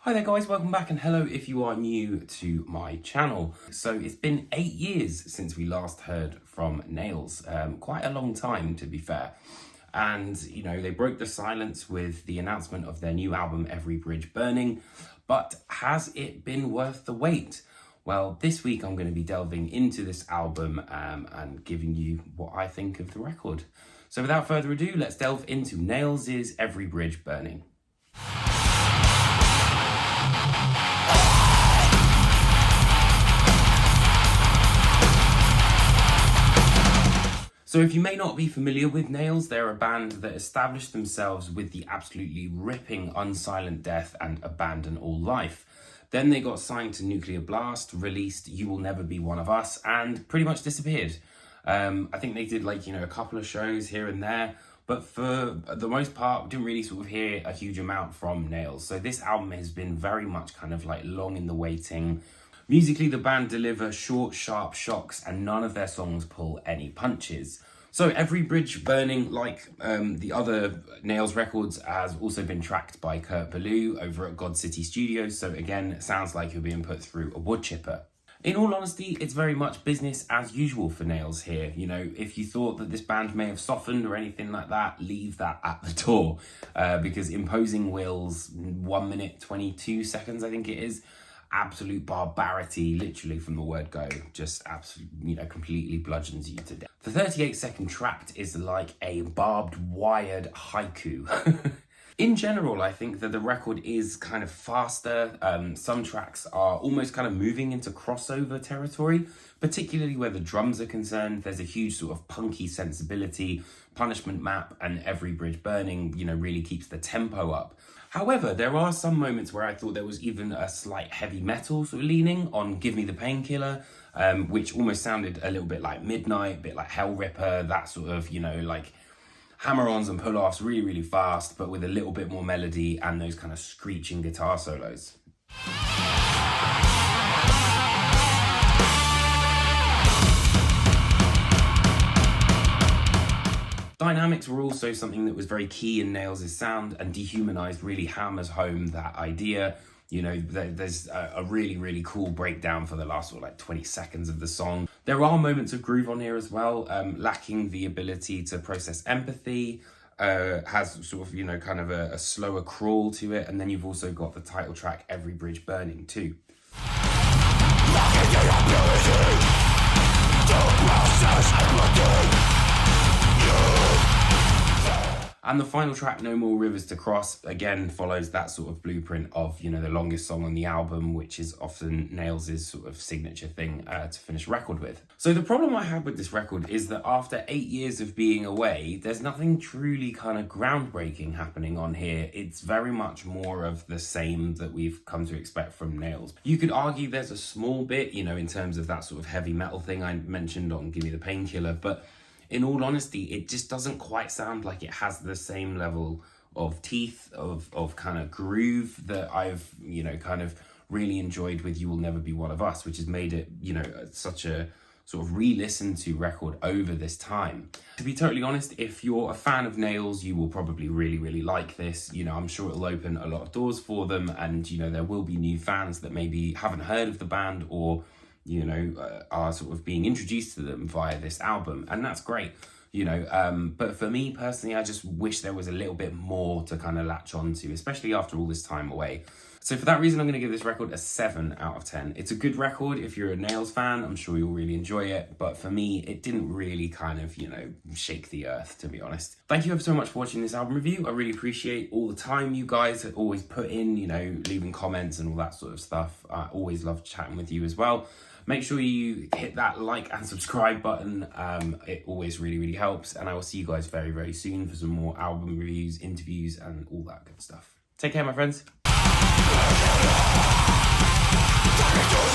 Hi there guys, welcome back, and hello if you are new to my channel. So it's been 8 years since we last heard from Nails, quite a long time to be fair. And you know, they broke the silence with the announcement of their new album Every Bridge Burning, but has it been worth the wait? Well, this week I'm going to be delving into this album and giving you what I think of the record. So without further ado, let's delve into Nails' Every Bridge Burning. So if you may not be familiar with Nails, they're a band that established themselves with the absolutely ripping Unsilent Death and Abandon All Life. Then they got signed to Nuclear Blast, released You Will Never Be One of Us, and pretty much disappeared. I think they did a couple of shows here and there, but for the most part, didn't really sort of hear a huge amount from Nails. So this album has been very much kind of like long in the waiting. Musically, the band deliver short, sharp shocks, and none of their songs pull any punches. So Every Bridge Burning, like the other Nails records, has also been tracked by Kurt Ballou over at God City Studios. So again, it sounds like you're being put through a wood chipper. In all honesty, it's very much business as usual for Nails here. You know, if you thought that this band may have softened or anything like that, leave that at the door. Because Imposing Will's 1 minute 22 seconds, I think it is, absolute barbarity, literally from the word go, just absolutely, completely bludgeons you to death. The 38-second tract is like a barbed wired haiku. In general, I think that the record is kind of faster. Some tracks are almost kind of moving into crossover territory, particularly where the drums are concerned. There's a huge sort of punky sensibility. Punishment Map and Every Bridge Burning, really keeps the tempo up. However, there are some moments where I thought there was even a slight heavy metal sort of leaning on Give Me the Painkiller, which almost sounded a little bit like Midnight, a bit like Hellripper, that sort of, like hammer-ons and pull-offs really, really fast, but with a little bit more melody and those kind of screeching guitar solos. Dynamics were also something that was very key in Nails' sound, and Dehumanized really hammers home that idea. There's a really, really cool breakdown for the last 20 seconds of the song. There are moments of groove on here as well, lacking the ability to process empathy, has sort of, kind of a slower crawl to it, and then you've also got the title track, Every Bridge Burning, too. And the final track, No More Rivers to Cross, again follows that sort of blueprint of, the longest song on the album, which is often Nails' sort of signature thing to finish a record with. So the problem I had with this record is that after 8 years of being away, there's nothing truly kind of groundbreaking happening on here. It's very much more of the same that we've come to expect from Nails. You could argue there's a small bit, in terms of that sort of heavy metal thing I mentioned on Give Me the Painkiller, but in all honesty, it just doesn't quite sound like it has the same level of teeth, of kind of groove that I've, kind of really enjoyed with You Will Never Be One of Us, which has made it, such a sort of re-listened to record over this time. To be totally honest, if you're a fan of Nails, you will probably really, really like this. I'm sure it'll open a lot of doors for them, and, there will be new fans that maybe haven't heard of the band or are sort of being introduced to them via this album, and that's great, but for me personally, I just wish there was a little bit more to kind of latch onto, especially after all this time away. So for that reason, I'm going to give this record a 7 out of 10. It's a good record. If you're a Nails fan, I'm sure you'll really enjoy it, but for me, it didn't really kind of, shake the earth, to be honest. Thank you ever so much for watching this album review. I really appreciate all the time you guys always put in, leaving comments and all that sort of stuff. I always love chatting with you as well. Make sure you hit that like and subscribe button. It always really, really helps. And I will see you guys very, very soon for some more album reviews, interviews, and all that good stuff. Take care, my friends. Turn into the